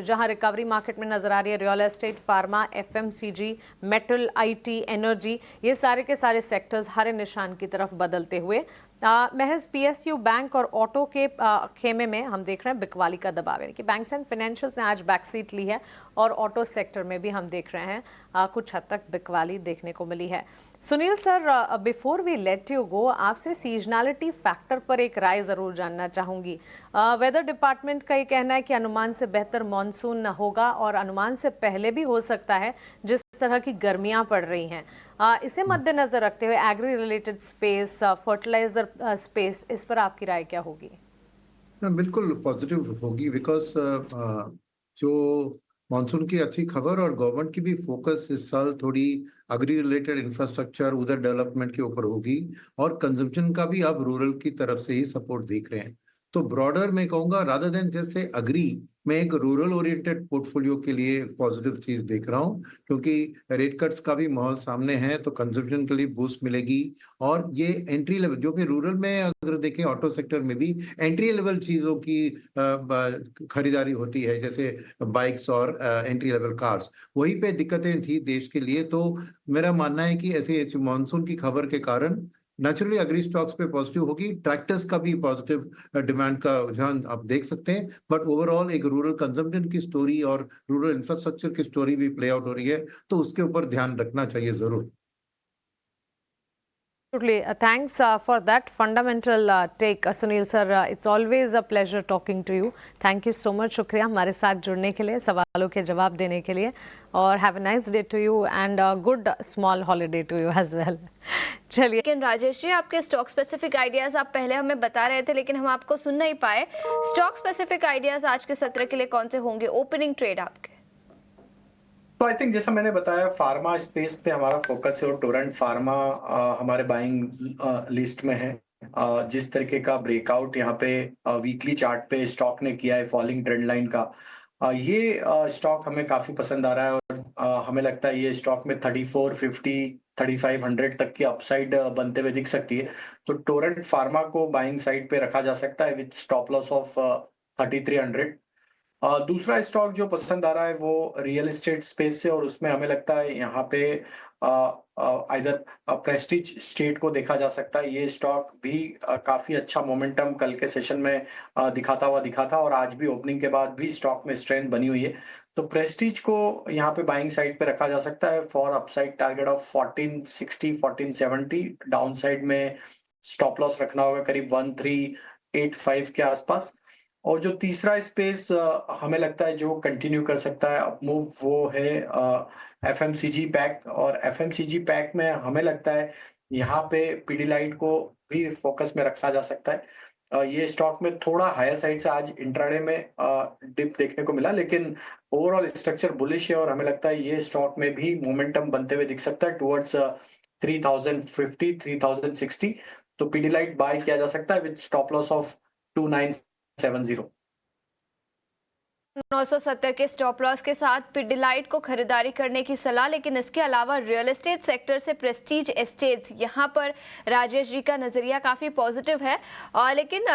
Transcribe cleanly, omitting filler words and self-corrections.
जहां recovery market में नजर आ रही है real estate, pharma, FMCG, metal, IT, energy, ये सारे के सारे सेक्टर्स हरे निशान की तरफ बदलते हुए। महज पीएसयू, बैंक और ऑटो के खेमे में हम देख रहे हैं बिकवाली का दबाव, यानी कि बैंक्स एंड फाइनेंशियल्स ने आज बैकसीट ली है और ऑटो सेक्टर में भी हम देख रहे हैं कुछ हद तक बिकवाली देखने को मिली है। Sunil sir, before we let you go, आपसे सीजनलिटी फैक्टर पर एक राय जरूर जानना चाहूंगी। वेदर डिपार्टमेंट का ये कहना है कि अनुमान से बेहतर मॉनसून होगा और अनुमान से पहले भी हो सकता है जिस तरह की गर्मियां पड़ रही हैं। इसे मद्देनजर रखते हुए agri related space, fertiliser space, इस पर आपकी राय क्या होगी? बिल्कुल पॉजिटिव होगी बिकॉज जो मानसून की अच्छी खबर और गवर्नमेंट की भी फोकस इस साल थोड़ी एग्री रिलेटेड इंफ्रास्ट्रक्चर उधर डेवलपमेंट के ऊपर होगी और कंजम्पशन का भी अब रूरल की तरफ से ही सपोर्ट देख रहे हैं। तो ब्रॉडर मैं कहूंगा रादर देन जैसे अग्री, मैं एक रूरल ओरिएंटेड पोर्टफोलियो के लिए पॉजिटिव चीज देख रहा हूँ, क्योंकि रेट कट्स का भी माहौल सामने है तो कंजम्पशन के लिए बूस्ट मिलेगी। और ये एंट्री लेवल जो कि रूरल में अगर देखें ऑटो सेक्टर में भी एंट्री लेवल चीजों की खरीदारी होती है, जैसे बाइक्स और एंट्री लेवल कार्स, वहीं पे दिक्कतें थी देश के लिए। तो मेरा मानना है कि ऐसे मानसून की खबर के कारण नेचुरली एग्री स्टॉक्स पे पॉजिटिव होगी, ट्रैक्टर्स का भी पॉजिटिव डिमांड का रुझान आप देख सकते हैं। बट ओवरऑल एक रूरल कंजम्पशन की स्टोरी और रूरल इंफ्रास्ट्रक्चर की स्टोरी भी प्ले आउट हो रही है, तो उसके ऊपर ध्यान रखना चाहिए जरूर। Absolutely. Thanks for that fundamental take, Sunil sir. It's always a pleasure talking to you. Thank you so much. शुक्रिया हमारे साथ जुड़ने के लिए, सवालों के जवाब देने के लिए, और have a nice day to you and good small holiday to you as well. चलिए, लेकिन राजेश जी, आपके स्टॉक स्पेसिफिक आइडियाज आप पहले हमें बता रहे थे लेकिन हम आपको सुन नहीं पाए। स्टॉक स्पेसिफिक आइडियाज आज के सत्र के लिए कौन से होंगे, ओपनिंग ट्रेड आपके? तो आई थिंक जैसा मैंने बताया फार्मा स्पेस पे हमारा फोकस है और टोरेंट फार्मा हमारे बाइंग लिस्ट में है। जिस तरीके का ब्रेकआउट यहाँ पे वीकली चार्ट पे स्टॉक ने किया है फॉलिंग ट्रेंड लाइन का, ये स्टॉक हमें काफी पसंद आ रहा है और हमें लगता है ये स्टॉक में 3450 3500 तक की अपसाइड बनते हुए दिख सकती है। तो टोरेंट फार्मा को बाइंग साइड पे रखा जा सकता है विद स्टॉप लॉस ऑफ 3300। दूसरा स्टॉक जो पसंद आ रहा है वो रियल एस्टेट स्पेस से और उसमें हमें लगता है यहाँ पे इधर प्रेस्टीज स्टेट को देखा जा सकता है। ये स्टॉक भी काफी अच्छा मोमेंटम कल के सेशन में दिखा था और आज भी ओपनिंग के बाद भी स्टॉक में स्ट्रेंथ बनी हुई है। तो प्रेस्टीज को यहाँ पे बाइंग साइड पे रखा जा सकता है for upside target of 1460 1470। Down side में स्टॉप लॉस रखना होगा करीब 1385 के आसपास। और जो तीसरा स्पेस हमें लगता है जो कंटिन्यू कर सकता है अपमूव, वो है एफएमसीजी पैक। और एफएमसीजी पैक में हमें लगता है यहाँ पे पीडीलाइट को भी फोकस में रखा जा सकता है। ये स्टॉक में थोड़ा हायर साइड से आज इंट्राडे में डिप देखने को मिला, लेकिन ओवरऑल स्ट्रक्चर बुलिश है और हमें लगता है ये स्टॉक में भी मोमेंटम बनते हुए दिख सकता है टुवर्ड्स 3050 3060। तो पीडीलाइट बाय किया जा सकता है विद स्टॉप लॉस ऑफ 2970। 970 के स्टॉप लॉस के साथ पिडिलाइट को खरीदारी करने की सलाह, लेकिन इसके अलावा रियल एस्टेट सेक्टर से प्रेस्टीज एस्टेट्स, यहाँ पर राजेश जी का नजरिया काफी पॉजिटिव है। लेकिन